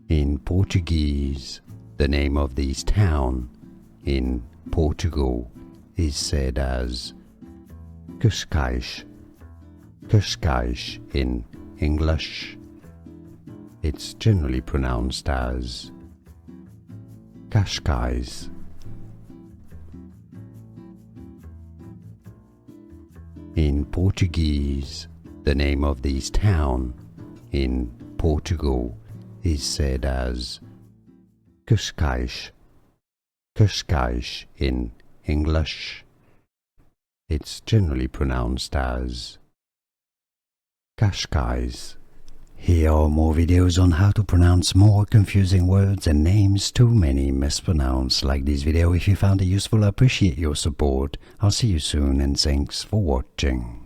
In Portuguese, the name of this town in Portugal is said as Cascais. Cascais in English. It's generally pronounced as Cascais. In Portuguese, the name of this town in Portugal is said as Cascais. Cascais in English. It's generally pronounced as Cascais. Here are more videos on how to pronounce more confusing words and names too many mispronounced. Like this video if you found it useful. I appreciate your support. I'll see you soon and thanks for watching.